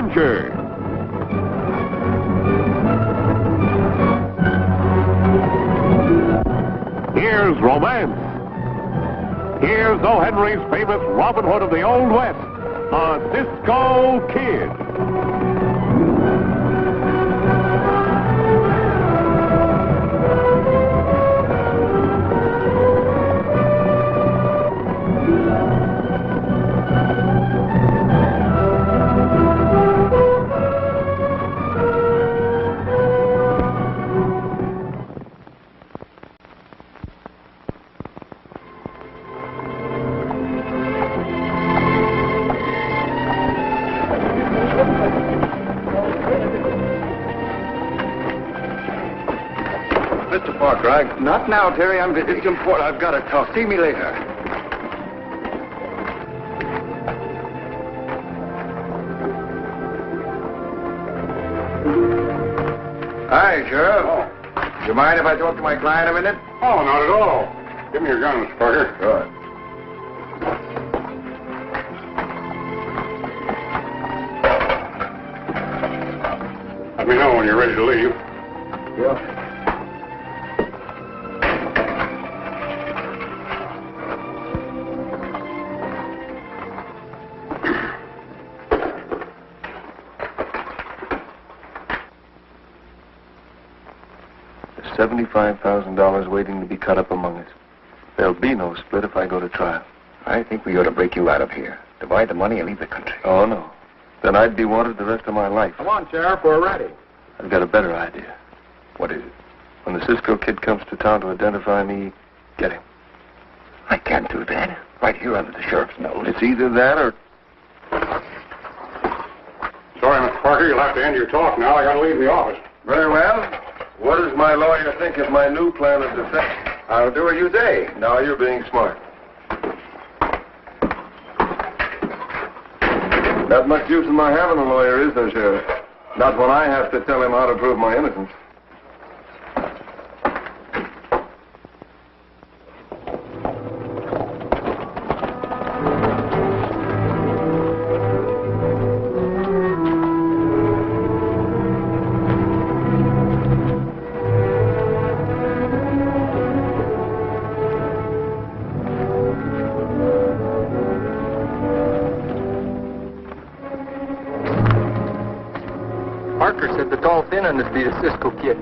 adventure. Here's romance. Here's O. Henry's famous Robin Hood of the Old West, a Cisco Kid. Not now, Terry. It's important. I've got to talk. See me later. Hi, Sheriff. Oh. Do you mind if I talk to my client a minute? Oh, not at all. Give me your gun, Mr. Parker. Good. Let me know when you're ready to leave. Yeah. $75,000 waiting to be cut up among us. There'll be no split if I go to trial. I think we ought to break you out of here. Divide the money and leave the country. Oh, no. Then I'd be wanted the rest of my life. Come on, Sheriff, we're ready. I've got a better idea. What is it? When the Cisco Kid comes to town to identify me, get him. I can't do that. Right here under the sheriff's nose. It's either that or... Sorry, Mr. Parker, you'll have to end your talk now. I gotta leave the office. Very well. What does my lawyer think of my new plan of defense? I'll do as you say. Now you're being smart. Not much use in my having a lawyer, is there, Sheriff? Not when I have to tell him how to prove my innocence. Parker said the tall thin one would be the Cisco Kid.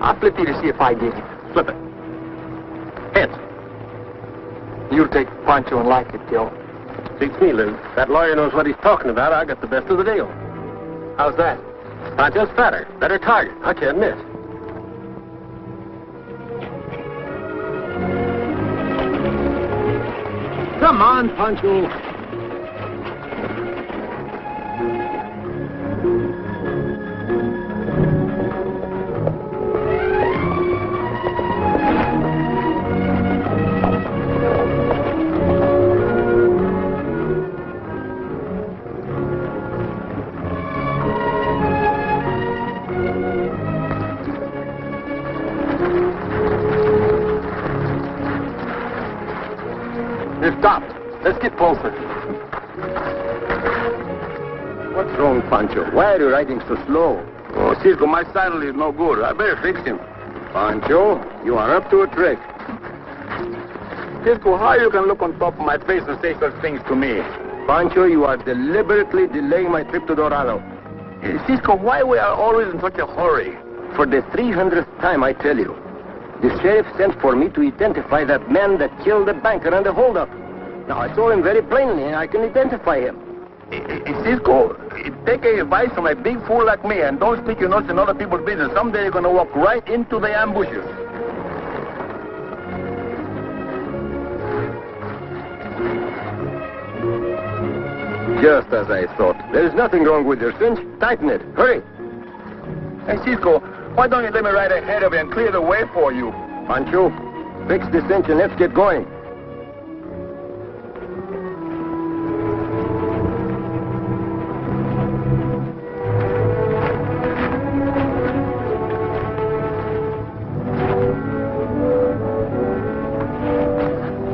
I'll flip you to see if I get him. Flip it. Heads. You'll take Pancho and like it, Joe. Beats me, Lou. That lawyer knows what he's talking about. I got the best of the deal. How's that? Pancho's fatter. Better target. I can't miss. Come on, Pancho. They've stopped. Let's get closer. What's wrong, Pancho? Why are you riding so slow? Oh, Cisco, my saddle is no good. I better fix him. Pancho, you are up to a trick. Cisco, how you can look on top of my face and say such things to me? Pancho, you are deliberately delaying my trip to Dorado. Cisco, why we are always in such a hurry? For the 300th time, I tell you. The sheriff sent for me to identify that man that killed the banker and the holdup. Now, I saw him very plainly, and I can identify him. Cisco, take advice from a big fool like me and don't stick your nose in other people's business. Someday you're going to walk right into the ambushes. Just as I thought. There is nothing wrong with your cinch. Tighten it. Hurry. Hey, Cisco, why don't you let me ride ahead of you and clear the way for you? Pancho, fix the cinch and let's get going.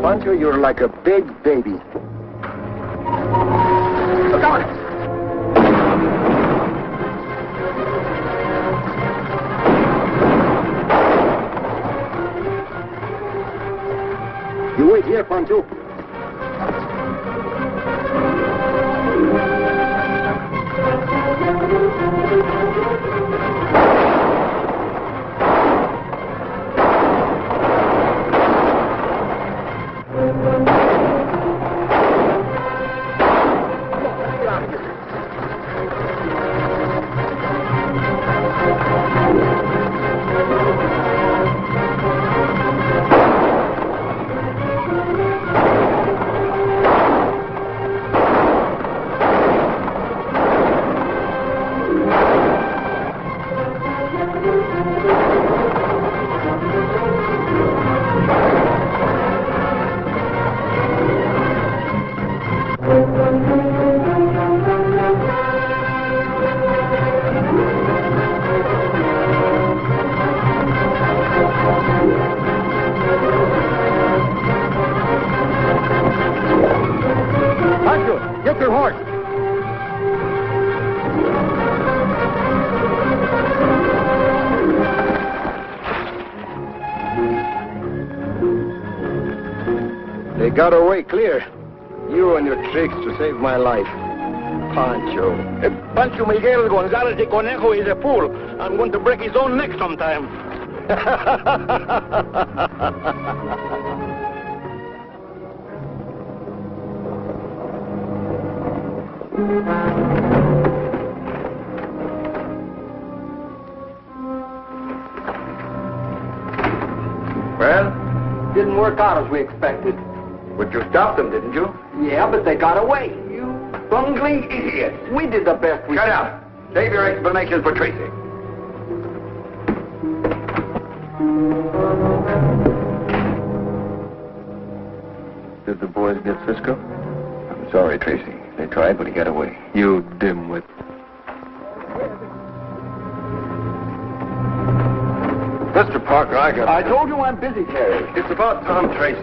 Pancho, you're like a big baby. Look out! You wait here, Pancho. They got away clear. You and your tricks to save my life. Pancho. Pancho Miguel Gonzalez de Conejo is a fool. I'm going to break his own neck sometime. Well, Didn't work out as we expected. but you stopped them, didn't you? Yeah, but they got away. You bungling idiot. We did the best we Shut could. up. Save your explanations for Tracy. Did the boys get Cisco? I'm sorry, Tracy. They tried, but he got away. You dimwit. Mr. Parker, I told you I'm busy, Terry. It's about Tom Tracy.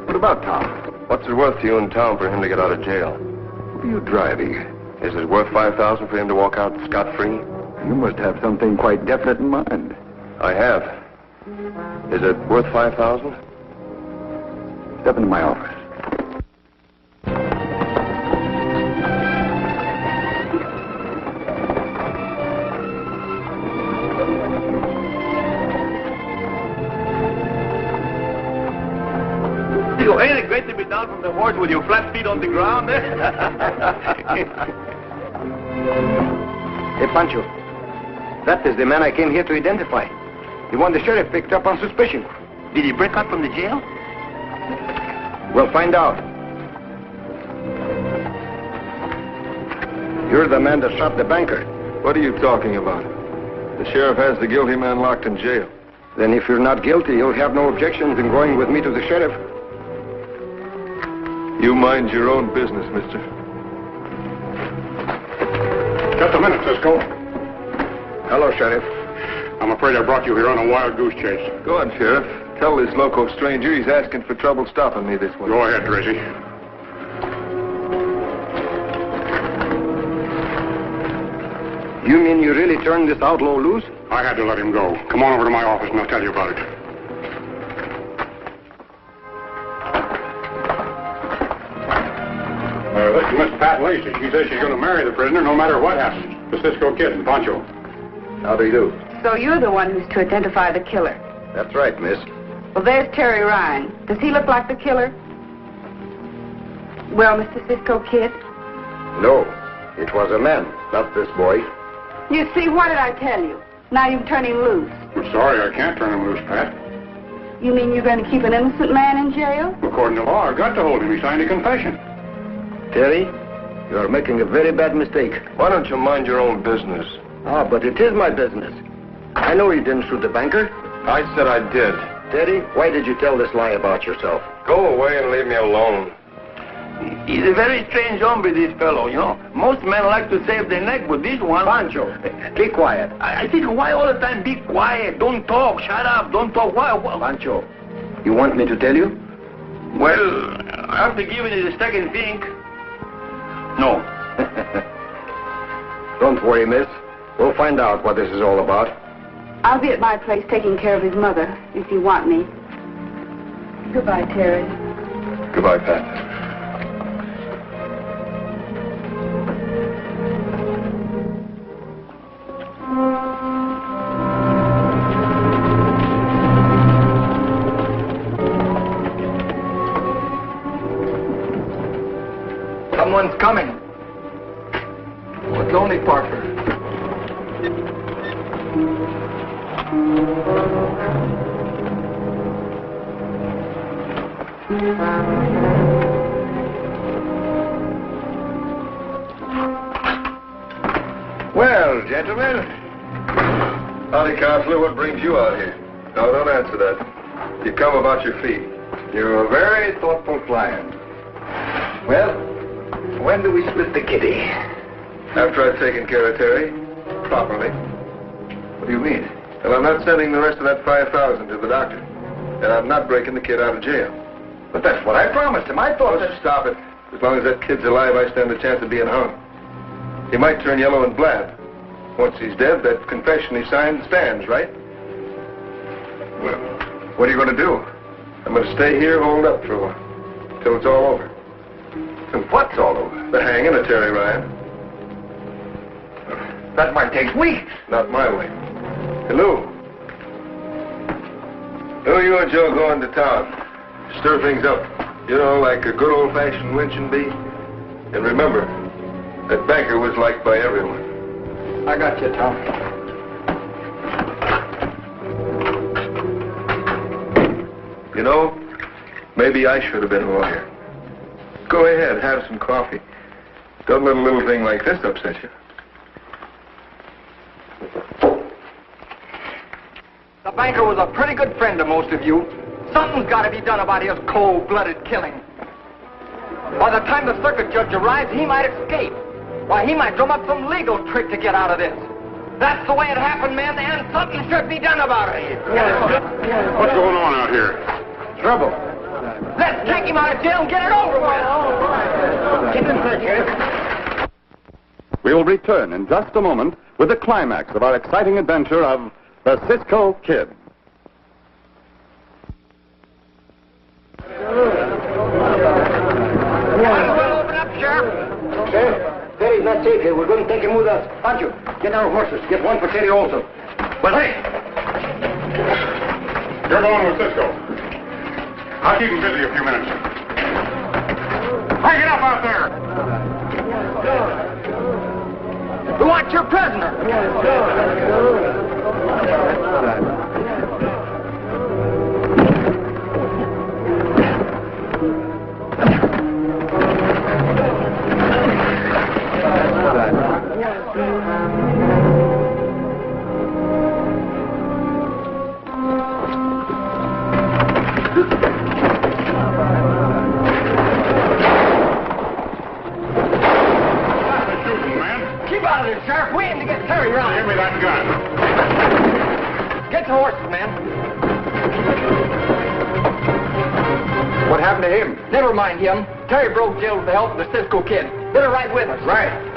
What about Tom? What's it worth to you and Tom for him to get out of jail? What are you driving? Is it worth $5,000 for him to walk out scot-free? You must have something quite definite in mind. I have. Is it worth $5,000? Step into my office. You ain't it great to be down from the horse with your flat feet on the ground, eh? Hey, Pancho. That is the man I came here to identify. The one the sheriff picked up on suspicion. Did he break out from the jail? We'll find out. You're the man that shot the banker. What are you talking about? The sheriff has the guilty man locked in jail. Then if you're not guilty, you'll have no objections in going with me to the sheriff. You mind your own business, mister. Just a minute, Cisco. Hello, Sheriff. I'm afraid I brought you here on a wild goose chase. Go on, Sheriff. Tell this loco stranger he's asking for trouble stopping me this way. Go ahead, Tracy. You mean you really turned this outlaw loose? I had to let him go. Come on over to my office and I'll tell you about it. This is Miss Pat Lacey. She says she's going to marry the prisoner no matter what happens. The Cisco Kid and Pancho. How do you do? So you're the one who's to identify the killer. That's right, miss. Well, there's Terry Ryan. Does he look like the killer? Well, Mr. Cisco Kid? No, it was a man, not this boy. You see, what did I tell you? Now you turn him loose. I'm sorry, I can't turn him loose, Pat. You mean you're going to keep an innocent man in jail? According to law, I've got to hold him. He signed a confession. Terry, you are making a very bad mistake. Why don't you mind your own business? Ah, but it is my business. I know you didn't shoot the banker. I said I did. Terry, why did you tell this lie about yourself? Go away and leave me alone. He's a very strange hombre, this fellow, you know. Most men like to save their neck, but this one... Pancho, be quiet. I think, why all the time be quiet? Don't talk, shut up, don't talk. Why? Pancho, you want me to tell you? Well, after giving it a second think... No. Don't worry, miss. We'll find out what this is all about. I'll be at my place taking care of his mother, if you want me. Goodbye, Terry. Goodbye, Pat. Someone's coming. What's lonely, Parker? Well, gentlemen. Howdy, Counselor. What brings you out here? No, don't answer that. You come about your feet. You're a very thoughtful client. Well, when do we split the kitty? After I've taken care of Terry, properly. What do you mean? And I'm not sending the rest of that $5,000 to the doctor. And I'm not breaking the kid out of jail. But that's what I promised him. I thought that... Stop it. As long as that kid's alive, I stand a chance of being hung. He might turn yellow and blab. Once he's dead, that confession he signed stands, right? Well, what are you going to do? I'm going to stay here holed up for a while. Till it's all over. And what's all over? The hanging of Terry Ryan. That might take weeks. Not my way. Hey, Lou. Lou, you and Joe go into town. Stir things up. You know, like a good old-fashioned lynch and bee. And remember, that banker was liked by everyone. I got you, Tom. You know, maybe I should have been a lawyer. Go ahead, have some coffee. Don't let a little thing like this upset you. The banker was a pretty good friend to most of you. Something's got to be done about his cold-blooded killing. By the time the circuit judge arrives, he might escape. Why, he might drum up some legal trick to get out of this. That's the way it happened, men, and something should be done about it. What's going on out here? Trouble. Let's take him out of jail and get it over with. Keep him there, Sheriff. We will return in just a moment with the climax of our exciting adventure of the Cisco Kid. Open up, Sheriff. Sheriff, Terry's not safe here. We're going to take him with us. Pancho, get our horses. Get one for Terry also. But hey! You're going with Cisco. I'll keep him busy a few minutes. Hang it up out there! We want your prisoner. Keep out of there, Sheriff. We aim to get Terry Ryan. Give me that gun. Get the horses, man. What happened to him? Never mind him. Terry broke jail with the help of the Cisco Kid. Get her right with us. Right.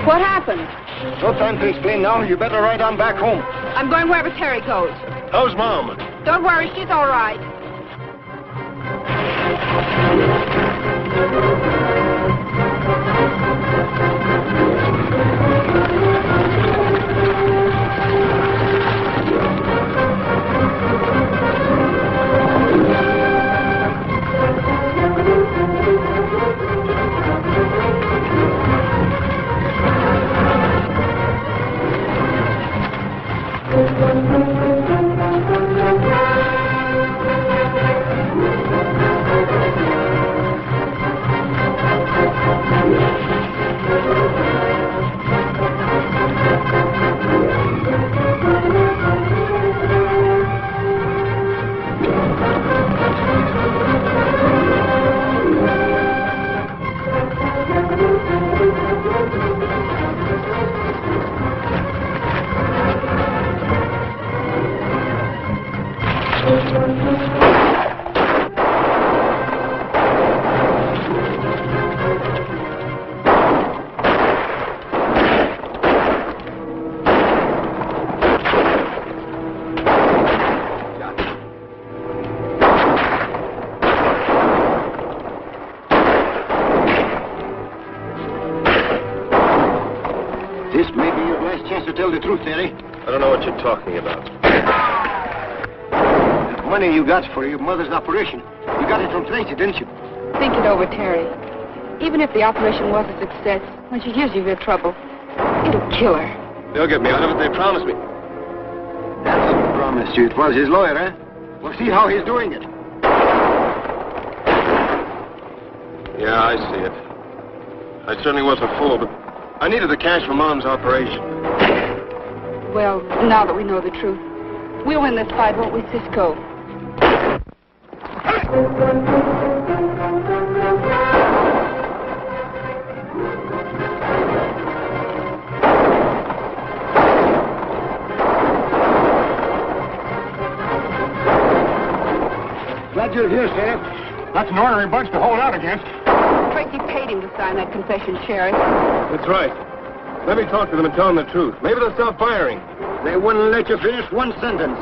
What happened? No time to explain now. You better ride on back home. I'm going wherever Terry goes. How's Mom? Don't worry, she's all right. This may be your last chance to tell the truth, Terry. I don't know what you're talking about. That money you got for your mother's operation, you got it from Tracy, didn't you? Think it over, Terry. Even if the operation was a success, when she hears you've had trouble, it'll kill her. They'll get me out of it, they promised me. That's who promised you. It was his lawyer, eh? We'll see how he's doing it. Yeah, I see it. I certainly was a fool, but I needed the cash for Mom's operation. Well, now that we know the truth, we'll win this fight, won't we, Cisco? Glad you're here, Sheriff. That's an ornery bunch to hold out against. Tracy paid him to sign that confession, Sheriff. That's right. Let me talk to them and tell them the truth. Maybe they'll stop firing. They wouldn't let you finish one sentence.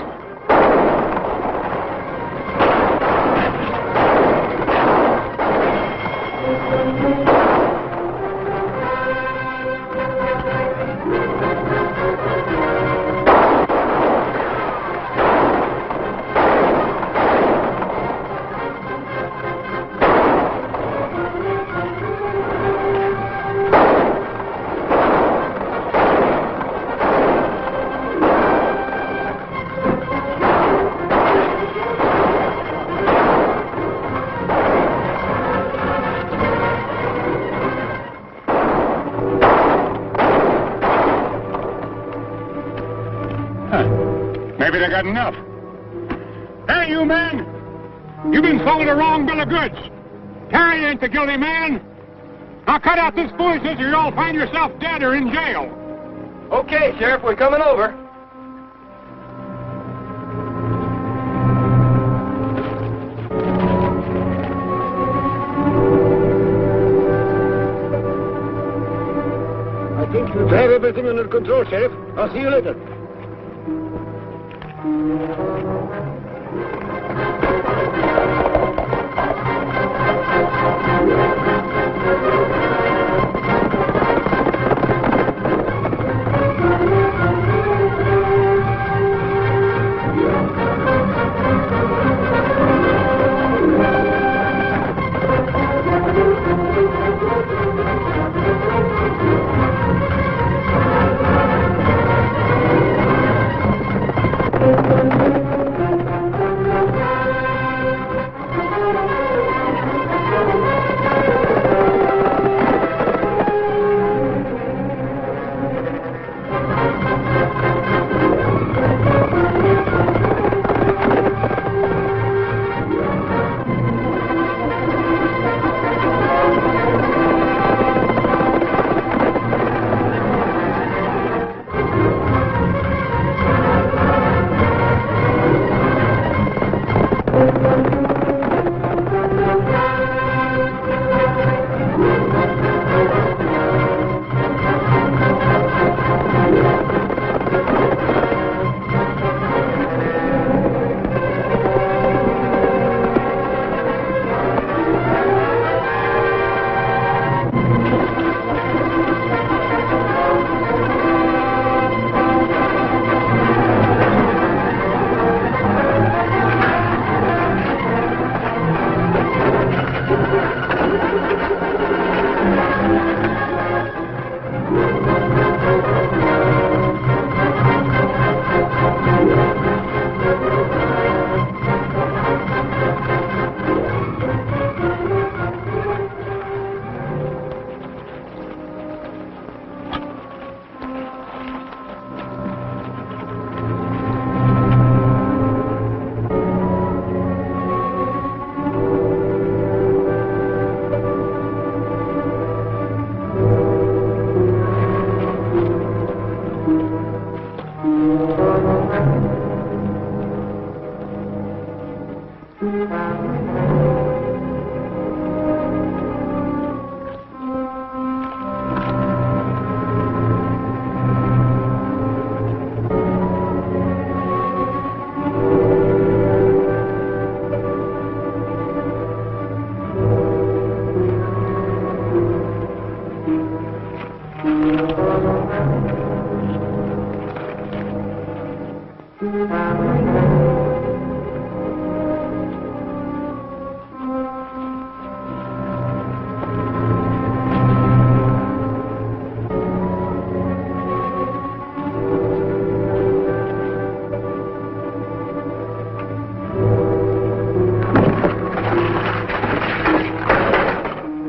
Maybe they got enough. Hey, you men! You've been sold a wrong bill of goods. Terry ain't the guilty man. Now cut out this foolishness or you'll find yourself dead or in jail. Okay, Sheriff, we're coming over. I think you have everything under control, Sheriff. I'll see you later. Thank you.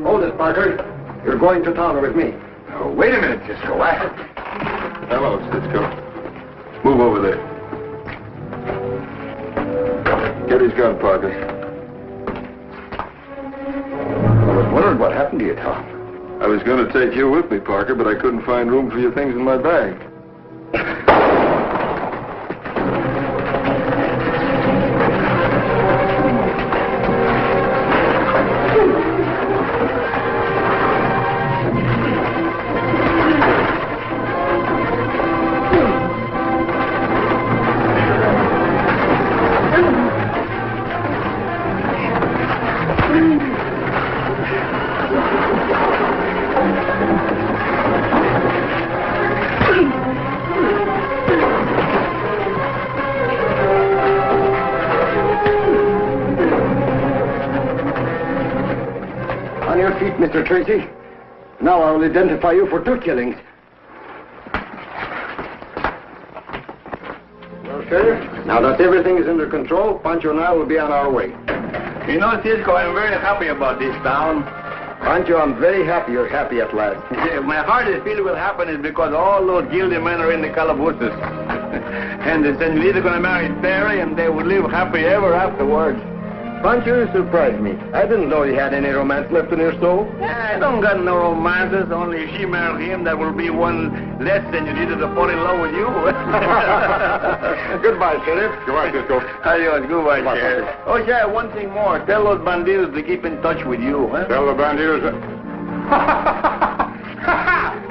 Hold it, Parker. You're going to town with me. Oh, wait a minute, Cisco. Hello, Cisco. Move over there. Get his gun, Parker. I was wondering what happened to you, Tom. I was going to take you with me, Parker, but I couldn't find room for your things in my bag. On your feet, Mr. Tracy. Now I will identify you for 2 killings. Well, Sheriff, now that everything is under control, Pancho and I will be on our way. You know, Cisco, I'm very happy about this town. Pancho, I'm very happy you're happy at last. My heart is filled with happiness because all those guilty men are in the calabooses. And the senorita going to marry Terry, and they will live happy ever afterwards. Pancho, you surprised me. I didn't know you had any romance left in your soul. I don't got no romances, only if she marries him, there will be one less senorita to fall in love with you. Goodbye, Sheriff. Goodbye, Cisco. Adios, goodbye, Goodbye, Sheriff. Oh, Sheriff, one thing more. Tell those bandidos to keep in touch with you, huh? Tell the banditos.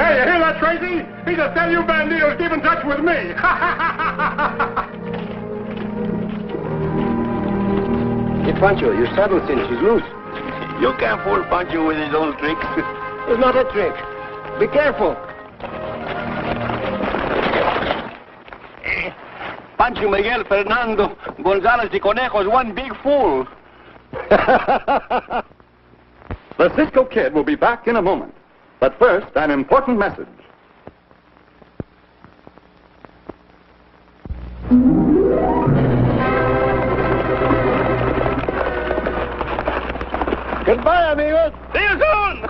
Hey, you hear that, Tracy? He just tell you banditos keep in touch with me. Hey, Pancho, your saddle cinch is loose. You can't fool Pancho with his own tricks. It's not a trick. Be careful. Pancho Miguel Fernando Gonzalez de Conejo is one big fool. The Cisco Kid will be back in a moment. But first, an important message. Goodbye, amigos. See you soon.